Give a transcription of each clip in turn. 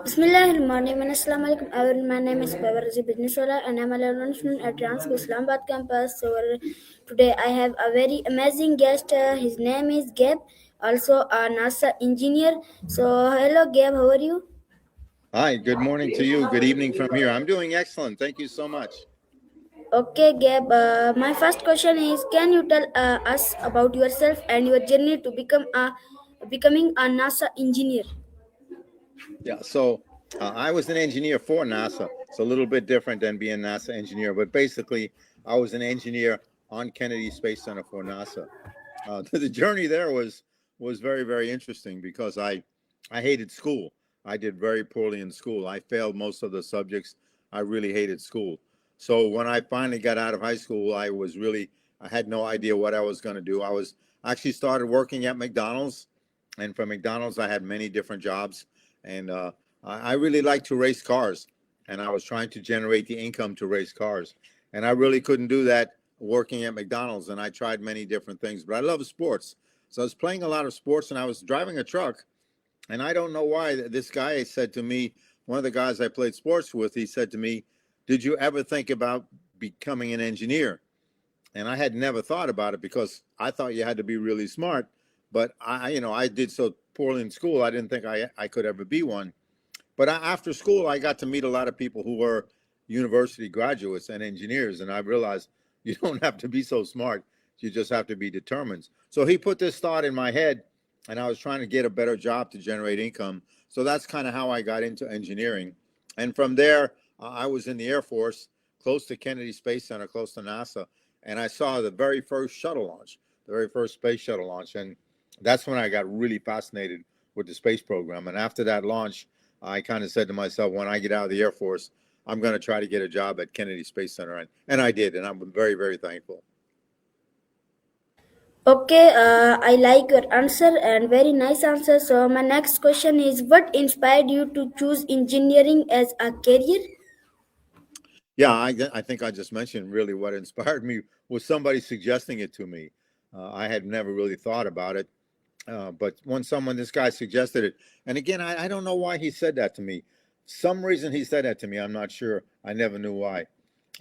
Bismillahirrahmanirrahim. Assalamu alaikum everyone. My name is Babarzi Businesswala and I'm a learner student at Transco Islamabad campus. So today I have a very amazing guest. His name is Gabe, also a NASA engineer. So hello Gabe, how are you? Hi, good morning to you. Good evening from here. I'm doing excellent. Thank you so much. Okay Gabe, my first question is can you tell us about yourself and your journey to becoming a NASA engineer? Yeah, I was an engineer for NASA. It's a little bit different than being a NASA engineer, but basically, I was an engineer on Kennedy Space Center for NASA. The journey there was very very interesting because I hated school. I did very poorly in school. I failed most of the subjects. I really hated school. So when I finally got out of high school, I had no idea what I was going to do. I was actually started working at McDonald's, and from McDonald's I had many different jobs, and I really liked to race cars, and I was trying to generate the income to race cars, and I really couldn't do that working at McDonald's, and I tried many different things, but I love sports. So I was playing a lot of sports and I was driving a truck, and I don't know why this guy said to me, one of the guys I played sports with, he said to me, "Did you ever think about becoming an engineer?" And I had never thought about it because I thought you had to be really smart, but I did so poorly in school, I didn't think I could ever be one. But after school, I got to meet a lot of people who were university graduates and engineers, and I realized you don't have to be so smart. You just have to be determined. So he put this thought in my head, and I was trying to get a better job to generate income. So that's kind of how I got into engineering. And from there, I was in the Air Force, close to Kennedy Space Center, close to NASA, and I saw the very first shuttle launch, the very first space shuttle launch. And that's when I got really fascinated with the space program. And after that launch, I kind of said to myself, when I get out of the Air Force, I'm going to try to get a job at Kennedy Space Center. And I did. And I'm very, very thankful. Okay, I like your answer and very nice answer. So my next question is what inspired you to choose engineering as a career? Yeah, I think I just mentioned really what inspired me was somebody suggesting it to me. I had never really thought about it. But when this guy suggested it, and again, I don't know why he said that to me. Some reason he said that to me, I'm not sure. I never knew why.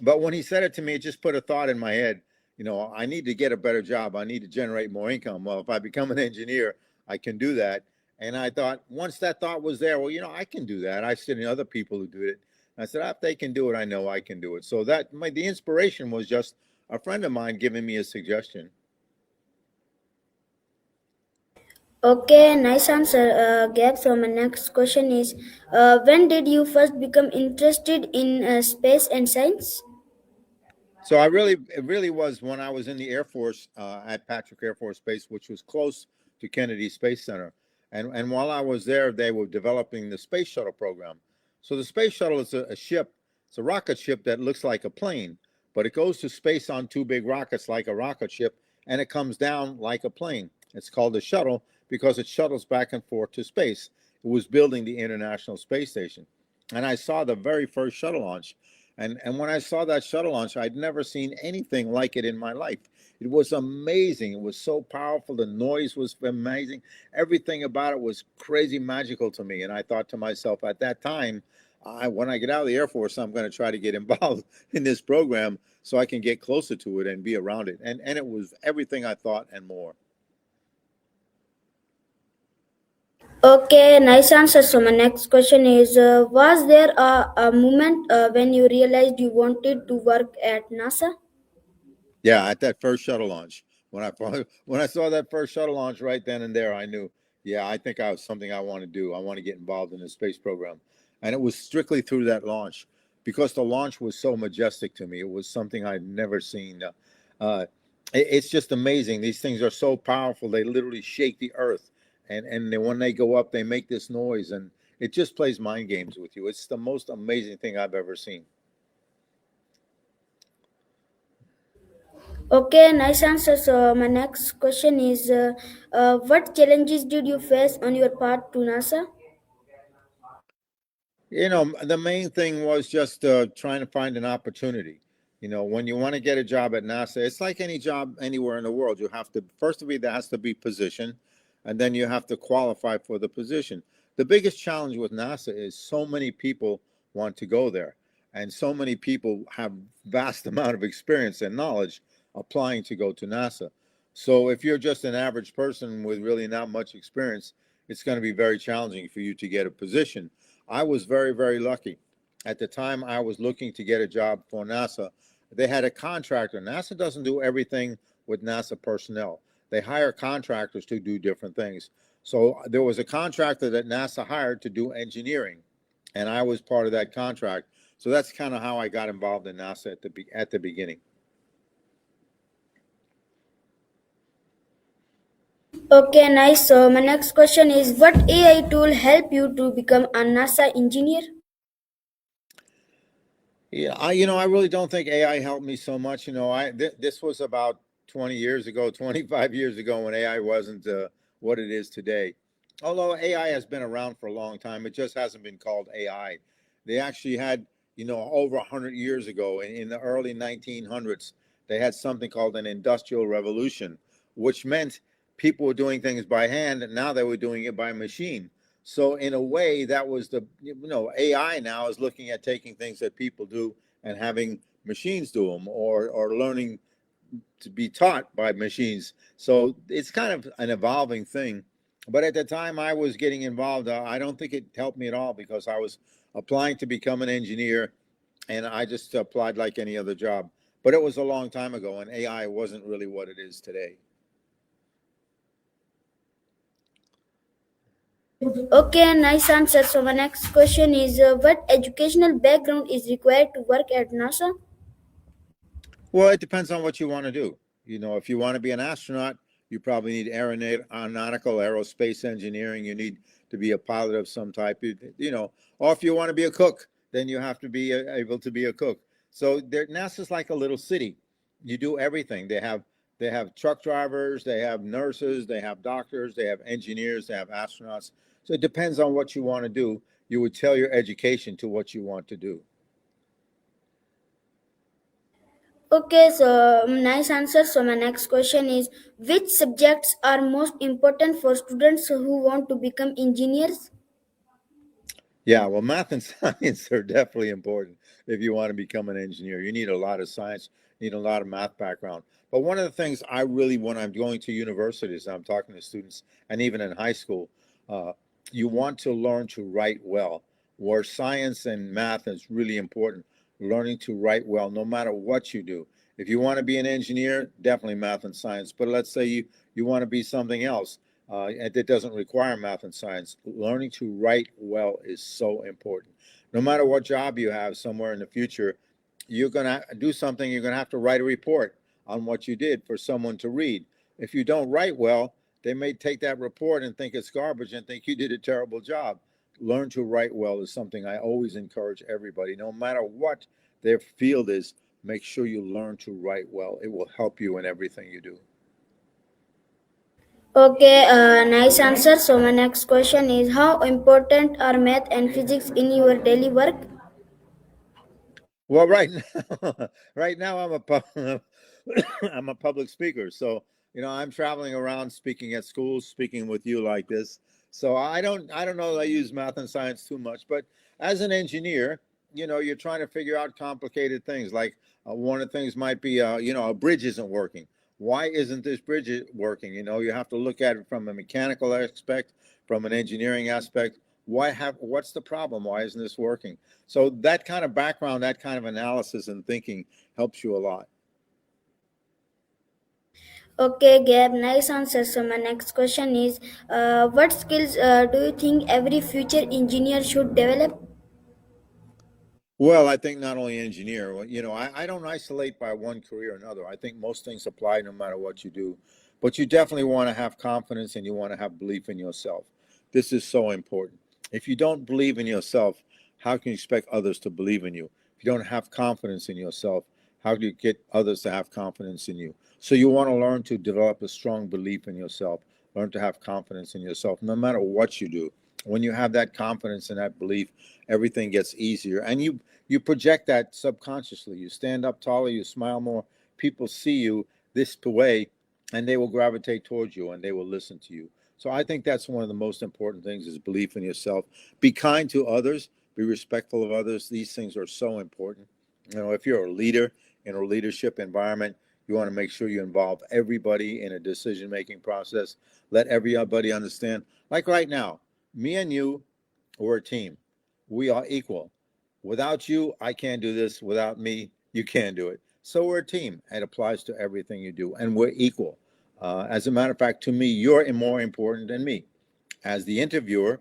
But when he said it to me, it just put a thought in my head. I need to get a better job. I need to generate more income. Well, if I become an engineer, I can do that. And I thought, once that thought was there, well, I can do that. I've seen other people who do it. I said, if they can do it, I know I can do it. So the inspiration was just a friend of mine giving me a suggestion. Okay, nice answer, Gab. So my next question is when did you first become interested in space and science? So it really was when I was in the Air Force at Patrick Air Force Base, which was close to Kennedy Space Center. And while I was there, they were developing the space shuttle program. So the space shuttle is a ship. It's a rocket ship that looks like a plane, but it goes to space on two big rockets like a rocket ship, and it comes down like a plane. It's called a shuttle because it shuttles back and forth to space. It was building the International Space Station. And I saw the very first shuttle launch. And when I saw that shuttle launch, I'd never seen anything like it in my life. It was amazing. It was so powerful. The noise was amazing. Everything about it was crazy magical to me. And I thought to myself at that time, when I get out of the Air Force, I'm going to try to get involved in this program so I can get closer to it and be around it. And it was everything I thought and more. Okay, nice answer. So my next question is was there a moment when you realized you wanted to work at NASA? Yeah, at that first shuttle launch, when I saw that first shuttle launch right then and there, I knew, yeah, I think I was something I want to do. I want to get involved in the space program, and it was strictly through that launch because the launch was so majestic to me. It was something I'd never seen. Uh, it's just amazing. These things are so powerful; they literally shake the earth, and then when they go up, they make this noise, and it just plays mind games with you. It's the most amazing thing I've ever seen. Okay, nice answer. So my next question is what challenges did you face on your path to NASA? The main thing was just trying to find an opportunity. When you want to get a job at NASA, it's like any job anywhere in the world. You have to, first of all, there has to be position, and then you have to qualify for the position. The biggest challenge with NASA is so many people want to go there, and so many people have vast amount of experience and knowledge applying to go to NASA. So if you're just an average person with really not much experience, it's going to be very challenging for you to get a position. I was very, very lucky. At the time I was looking to get a job for NASA, they had a contractor. NASA doesn't do everything with NASA personnel. They hire contractors to do different things. So there was a contractor that NASA hired to do engineering, and I was part of that contract. So that's kind of how I got involved in NASA at the beginning. Okay, nice. So my next question is, what AI tool help you to become a NASA engineer? Yeah, I really don't think AI helped me so much. This was about 20 years ago, 25 years ago, when AI wasn't what it is today. Although AI has been around for a long time, it just hasn't been called AI. They actually had, over 100 years ago, in the early 1900s, they had something called an industrial revolution, which meant people were doing things by hand, and now they were doing it by machine. So in a way, that was AI now is looking at taking things that people do and having machines do them, or learning to be taught by machines. So it's kind of an evolving thing. But at the time I was getting involved, I don't think it helped me at all, because I was applying to become an engineer, and I just applied like any other job. But it was a long time ago, and AI wasn't really what it is today. Okay, nice answer. So my next question is, what educational background is required to work at NASA? Well, it depends on what you want to do. If you want to be an astronaut, you probably need aeronautical, aerospace engineering. You need to be a pilot of some type. Or if you want to be a cook, then you have to be able to be a cook. So NASA's like a little city. You do everything. They have truck drivers, they have nurses, they have doctors, they have engineers, they have astronauts. So it depends on what you want to do. You would tell your education to what you want to do. Okay, so nice answer. So my next question is, which subjects are most important for students who want to become engineers? Yeah, well, math and science are definitely important if you want to become an engineer. You need a lot of science, need a lot of math background. But one of the things I really, when I'm going to universities, I'm talking to students, and even in high school, uh, you want to learn to write well. Where science and math is really important, learning to write well, no matter what you do. If you want to be an engineer, definitely math and science. But let's say you want to be something else, and it doesn't require math and science. Learning to write well is so important. No matter what job you have somewhere in the future, you're going to do something, you're going to have to write a report on what you did for someone to read. If you don't write well, they may take that report and think it's garbage and think you did a terrible job. Learn to write well is something I always encourage everybody, no matter what their field is. Make sure you learn to write well. It will help you in everything you do. Okay, nice answer. So my next question is, how important are math and physics in your daily work? Well, right now, right now I'm a public speaker, so I'm traveling around speaking at schools, speaking with you like this. So I don't know that I use math and science too much, but as an engineer, you're trying to figure out complicated things. Like one of the things might be, a bridge isn't working. Why isn't this bridge working? You have to look at it from a mechanical aspect, from an engineering aspect. What's the problem? Why isn't this working? So that kind of background, that kind of analysis and thinking helps you a lot. Okay, Gabe, nice answer. So my next question is, what skills do you think every future engineer should develop? Well, I think not only engineer, I don't isolate by one career or another. I think most things apply no matter what you do. But you definitely want to have confidence, and you want to have belief in yourself. This is so important. If you don't believe in yourself, how can you expect others to believe in you? If you don't have confidence in yourself, how do you get others to have confidence in you? So you want to learn to develop a strong belief in yourself, learn to have confidence in yourself, no matter what you do. When you have that confidence and that belief, everything gets easier. And you project that subconsciously. You stand up taller, you smile more. People see you this way, and they will gravitate towards you and they will listen to you. So I think that's one of the most important things is belief in yourself. Be kind to others, be respectful of others. These things are so important. If you're a leader in a leadership environment, you want to make sure you involve everybody in a decision making process. Let everybody understand. Like right now, me and you, we're a team. We are equal. Without you, I can't do this. Without me, you can't do it. So we're a team. It applies to everything you do, and we're equal. As a matter of fact, to me, you're more important than me. As the interviewer,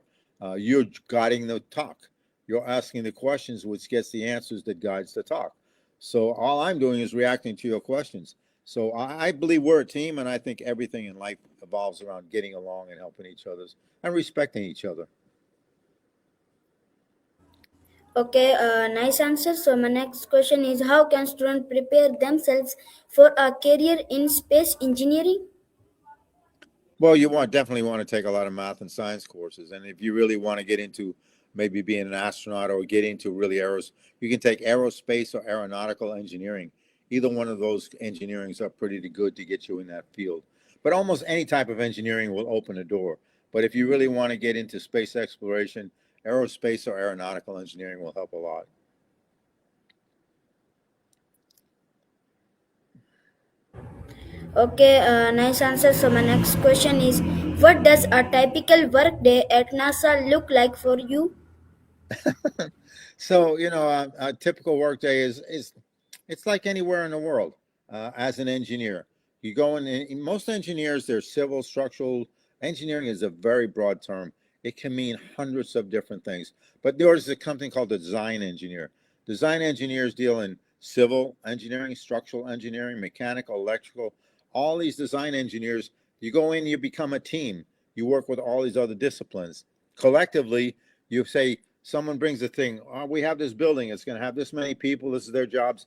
you're guiding the talk. You're asking the questions, which gets the answers that guides the talk. So all I'm doing is reacting to your questions. So I believe we're a team, and I think everything in life evolves around getting along and helping each other and respecting each other. Okay, nice answer. So my next question is, how can students prepare themselves for a career in space engineering? Well, definitely want to take a lot of math and science courses, and if you really want to get into maybe being an astronaut or get into really you can take aerospace or aeronautical engineering. Either one of those engineerings are pretty good to get you in that field. But almost any type of engineering will open a door. But if you really want to get into space exploration, aerospace or aeronautical engineering will help a lot. Okay, nice answer. So my next question is, what does a typical work day at NASA look like for you? So a typical workday is it's like anywhere in the world. As an engineer, you go in most engineers, they're civil, structural. Engineering is a very broad term. It can mean hundreds of different things. But there's a company called the design engineer. Design engineers deal in civil engineering, structural engineering, mechanical, electrical. All these design engineers, you go in, you become a team. You work with all these other disciplines. Collectively, you say, someone brings a thing. Oh, we have this building. It's going to have this many people. This is their jobs.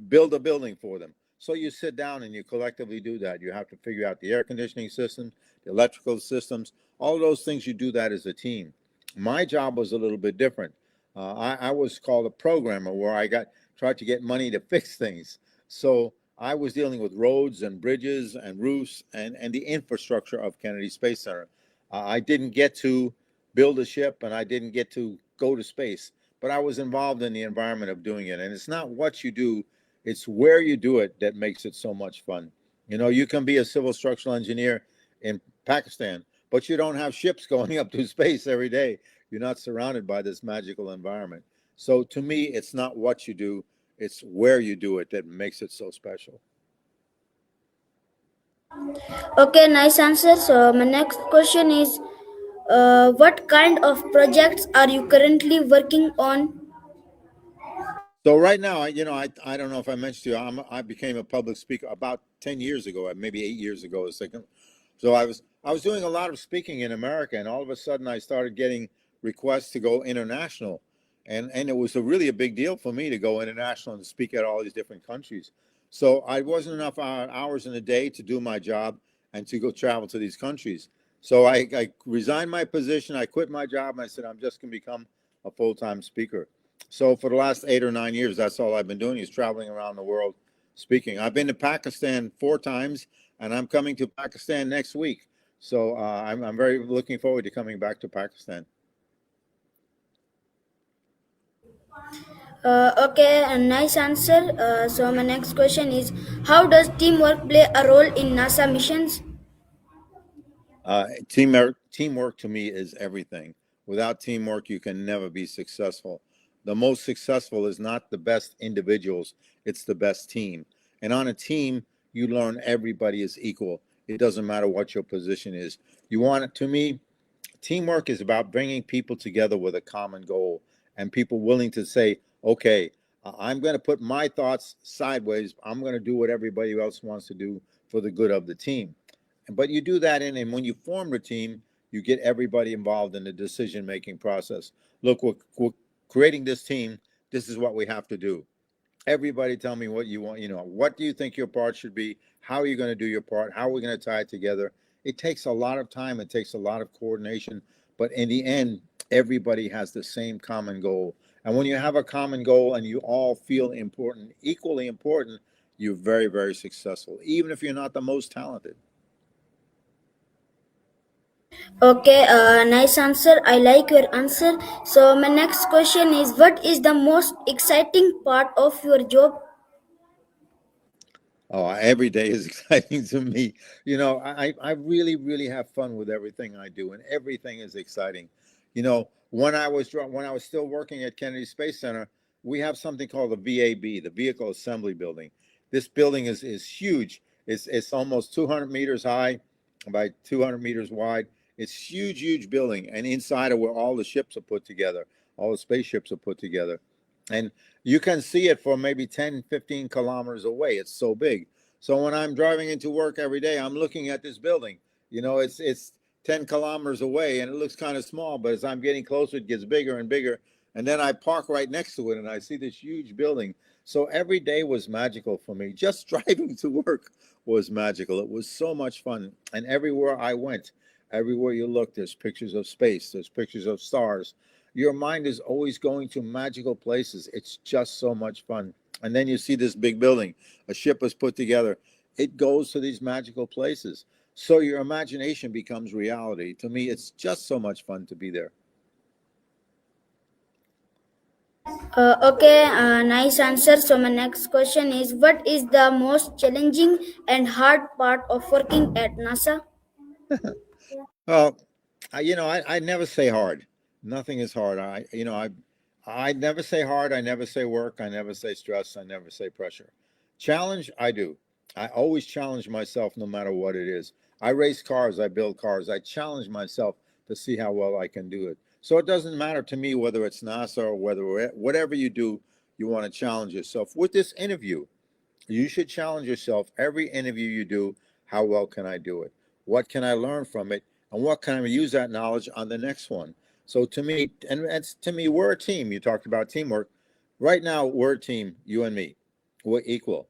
Build a building for them. So you sit down and you collectively do that. You have to figure out the air conditioning systems, the electrical systems, all those things. You do that as a team. My job was a little bit different. I was called a programmer, where I got tried to get money to fix things. So I was dealing with roads and bridges and roofs and the infrastructure of Kennedy Space Center. I didn't get to build a ship, and I didn't get to go to space, but I was involved in the environment of doing it. And it's not what you do, it's where you do it that makes it so much fun. You can be a civil structural engineer in Pakistan, but you don't have ships going up to space every day. You're not surrounded by this magical environment. So to me, it's not what you do, it's where you do it that makes it so special. Okay, nice answer. So my next question is, what kind of projects are you currently working on? So right now, I don't know if I mentioned to you, I became a public speaker about 10 years ago, maybe 8 years ago. So I was doing a lot of speaking in America, and all of a sudden I started getting requests to go international, and it was really a big deal for me to go international and speak at all these different countries. So I wasn't enough hours in a day to do my job and to go travel to these countries. So I resigned my position, I quit my job, and I said I'm just going to become a full-time speaker. So for the last 8 or 9 years, that's all I've been doing is traveling around the world speaking. I've been to Pakistan 4 times, and I'm coming to Pakistan next week. So I'm very looking forward to coming back to Pakistan. Okay, a nice answer. So my next question is, how does teamwork play a role in NASA missions? Teamwork to me is everything. Without teamwork, you can never be successful. The most successful is not the best individuals; it's the best team. And on a team, you learn everybody is equal. It doesn't matter what your position is. You want it to me. Teamwork is about bringing people together with a common goal and people willing to say, okay, I'm going to put my thoughts sideways. I'm going to do what everybody else wants to do for the good of the team. But you do that and when you form the team, you get everybody involved in the decision making process. Look, we're creating this team. This is what we have to do. Everybody tell me what you want. What do you think your part should be? How are you going to do your part? How are we going to tie it together? It takes a lot of time. It takes a lot of coordination. But in the end, everybody has the same common goal. And when you have a common goal and you all feel important, equally important, you're very, very successful, even if you're not the most talented. Okay, nice answer. I like your answer. So my next question is, what is the most exciting part of your job? Oh, every day is exciting to me. I really, really have fun with everything I do, and everything is exciting. When I was still working at Kennedy Space Center, we have something called the VAB, the Vehicle Assembly Building. This building is huge. It's almost 200 meters high, by 200 meters wide. It's huge, huge building, and inside of where all the ships are put together, all the spaceships are put together, and you can see it for maybe 10, 15 kilometers away. It's so big. So when I'm driving into work every day, I'm looking at this building. It's 10 kilometers away and it looks kind of small, but as I'm getting closer, it gets bigger and bigger. And then I park right next to it and I see this huge building. So every day was magical for me. Just driving to work was magical. It was so much fun. And everywhere I went, everywhere you look, there's pictures of space, there's pictures of stars. Your mind is always going to magical places. It's just so much fun. And then you see this big building, a ship was put together. It goes to these magical places. So your imagination becomes reality. To me, it's just so much fun to be there. Okay, nice answer. So my next question is, what is the most challenging and hard part of working at NASA? Well, I never say hard. Nothing is hard. I never say hard. I never say work. I never say stress. I never say pressure. Challenge, I do. I always challenge myself no matter what it is. I race cars. I build cars. I challenge myself to see how well I can do it. So it doesn't matter to me whether it's NASA or whatever you do, you want to challenge yourself. With this interview, you should challenge yourself every interview you do. How well can I do it? What can I learn from it? And what can I use that knowledge on the next one? So to me, and it's to me, we're a team. You talked about teamwork. Right now, we're a team, you and me. We're equal.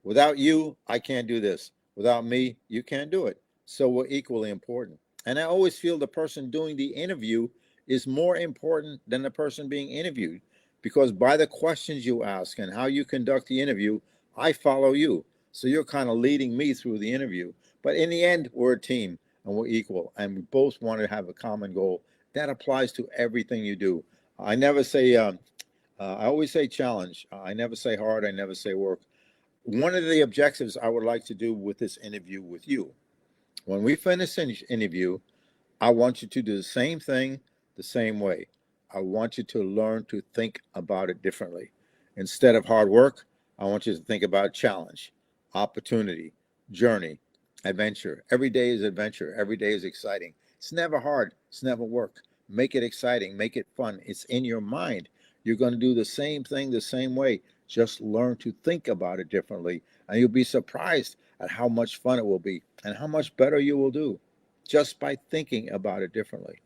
Without you, I can't do this. Without me, you can't do it. So we're equally important. And I always feel the person doing the interview is more important than the person being interviewed because by the questions you ask and how you conduct the interview, I follow you. So you're kind of leading me through the interview. But in the end, we're a team and we're equal and we both want to have a common goal. That applies to everything you do. I never say, I always say challenge. I never say hard. I never say work. One of the objectives I would like to do with this interview with you, when we finish this interview, I want you to do the same thing the same way. I want you to learn to think about it differently. Instead of hard work, I want you to think about challenge, opportunity, journey, adventure. Every day is adventure. Every day is exciting. It's never hard. It's never work. Make it exciting. Make it fun. It's in your mind. You're going to do the same thing the same way. Just learn to think about it differently. And you'll be surprised at how much fun it will be and how much better you will do just by thinking about it differently.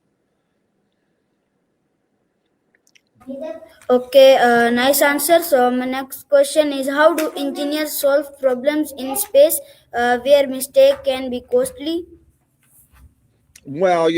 Okay, nice answer. So my next question is, how do engineers solve problems in space where mistake can be costly? Well,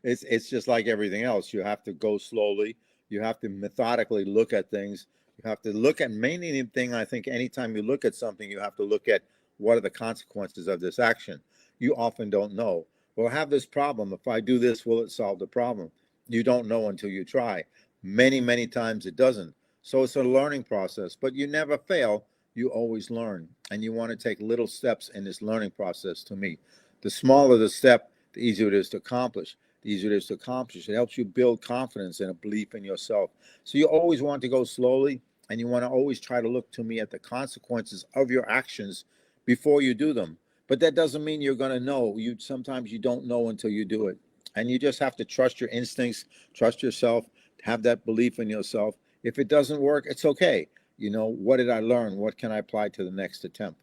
it's just like everything else. You have to go slowly. You have to methodically look at things. You have to look at mainly thing. I think anytime you look at something, you have to look at what are the consequences of this action. You often don't know. Well, I have this problem. If I do this, will it solve the problem? You don't know until you try. Many, many times it doesn't. So it's a learning process, but you never fail. You always learn. And you want to take little steps in this learning process to me. The smaller the step, the easier it is to accomplish. The easier it is to accomplish. It helps you build confidence and a belief in yourself. So you always want to go slowly and you want to always try to look to me at the consequences of your actions before you do them. But that doesn't mean you're going to know. You sometimes you don't know until you do it. And you just have to trust your instincts, trust yourself, have that belief in yourself. If it doesn't work, it's okay. What did I learn? What can I apply to the next attempt?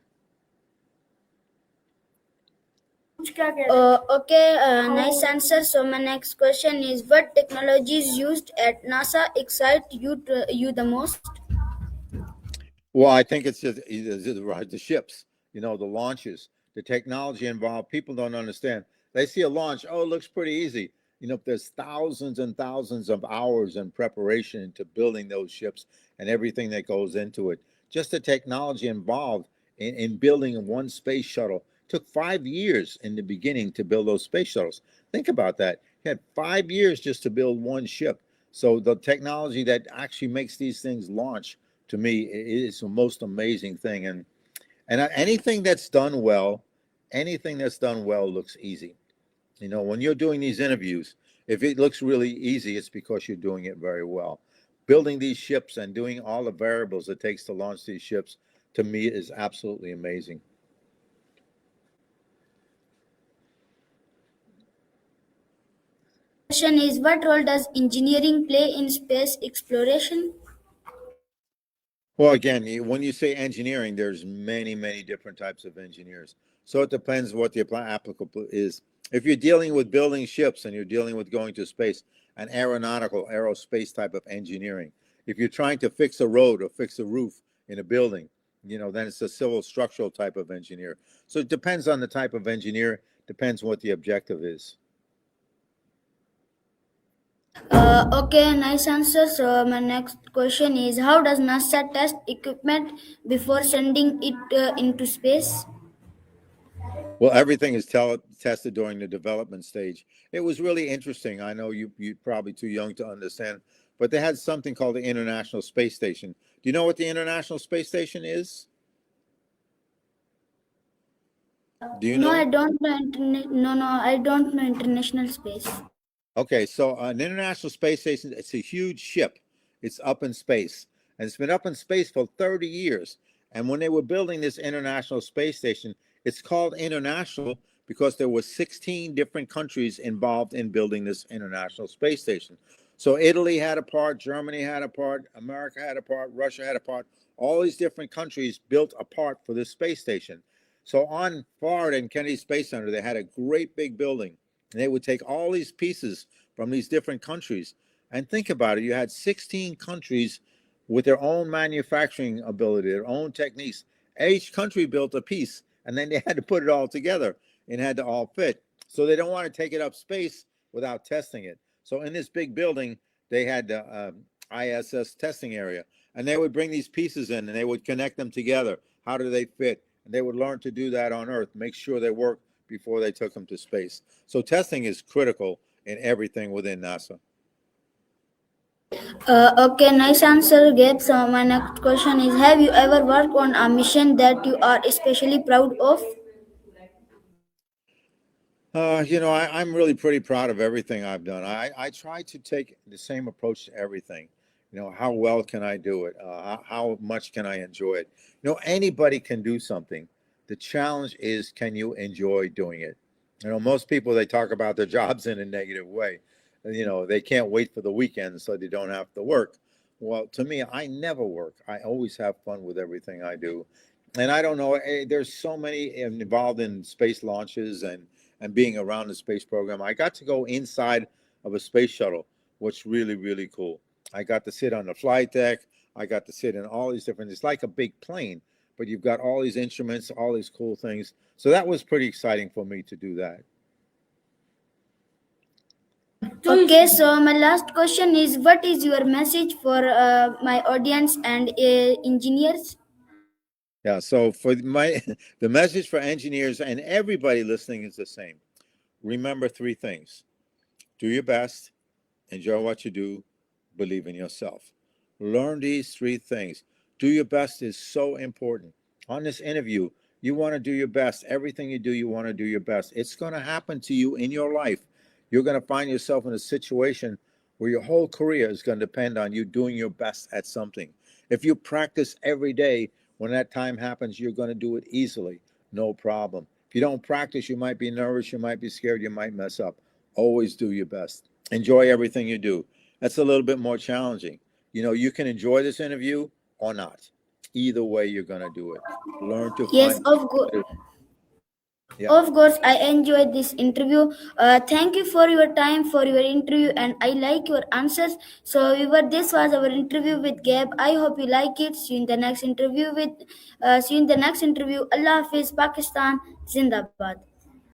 Okay, nice answer. So my next question is, what technologies used at NASA excite you the most? Well, I think it's just the ships, the launches, the technology involved. People don't understand. They see a launch, oh, it looks pretty easy. There's thousands and thousands of hours in preparation into building those ships and everything that goes into it. Just the technology involved in building one space shuttle took 5 years in the beginning to build those space shuttles. Think about that. He had 5 years just to build one ship. So the technology that actually makes these things launch, to me, is the most amazing thing. And anything that's done well looks easy. You know, when you're doing these interviews, if it looks really easy, it's because you're doing it very well. Building these ships and doing all the variables it takes to launch these ships, to me, is absolutely amazing. Next question is, what role does engineering play in space exploration? Well, again, when you say engineering, there's many, many different types of engineers. So it depends what the applicable is. If you're dealing with building ships and you're dealing with going to space, an aeronautical, aerospace type of engineering. If you're trying to fix a road or fix a roof in a building, then it's a civil structural type of engineer. So it depends on the type of engineer, depends what the objective is. Okay, nice answer. So my next question is, how does NASA test equipment before sending it into space? Well, everything is tested during the development stage. It was really interesting. I know you're probably too young to understand, but they had something called the International Space Station. Do you know what the International Space Station is? Do you No, I know? don't know. No, I don't know international space. Okay, so an International Space Station, it's a huge ship. It's up in space. And it's been up in space for 30 years. And when they were building this International Space Station, it's called international because there were 16 different countries involved in building this International Space Station. So Italy had a part, Germany had a part, America had a part, Russia had a part. All these different countries built a part for this space station. So on Florida and Kennedy Space Center, they had a great big building. And they would take all these pieces from these different countries. And think about it, you had 16 countries with their own manufacturing ability, their own techniques. Each country built a piece, and then they had to put it all together and had to all fit. So they don't want to take it up space without testing it. So in this big building, they had the ISS testing area, and they would bring these pieces in and they would connect them together. How do they fit? And they would learn to do that on Earth, make sure they work before they took them to space. So testing is critical in everything within NASA. Okay, nice answer, Gabe. So my next question is, have you ever worked on a mission that you are especially proud of? I'm really pretty proud of everything I've done. I try to take the same approach to everything. How well can I do it? How much can I enjoy it? Anybody can do something. The challenge is, can you enjoy doing it? Most people, they talk about their jobs in a negative way. They can't wait for the weekend so they don't have to work. Well, to me, I never work. I always have fun with everything I do. And I don't know, there's so many involved in space launches and being around the space program. I got to go inside of a space shuttle, which really, really cool. I got to sit on the flight deck. I got to sit in all these different, it's like a big plane, but you've got all these instruments, all these cool things. So that was pretty exciting for me to do that. Okay, so my last question is, what is your message for my audience and engineers? Yeah, so for the message for engineers and everybody listening is the same. Remember three things. Do your best, enjoy what you do, believe in yourself. Learn these three things. Do your best is so important. On this interview, you want to do your best. Everything you do, you want to do your best. It's going to happen to you in your life. You're going to find yourself in a situation where your whole career is going to depend on you doing your best at something. If you practice every day, when that time happens, you're going to do it easily, no problem. If you don't practice, you might be nervous, you might be scared, you might mess up. Always do your best. Enjoy everything you do. That's a little bit more challenging. You can enjoy this interview or not. Either way, you're going to do it. Learn to Yes, find. of course. Yeah. Of course, I enjoyed this interview. Thank you for your time, for your interview, and I like your answers. So, this was our interview with Gabe. I hope you like it. See you in the next interview. Allah Hafiz, Pakistan, Zindabad.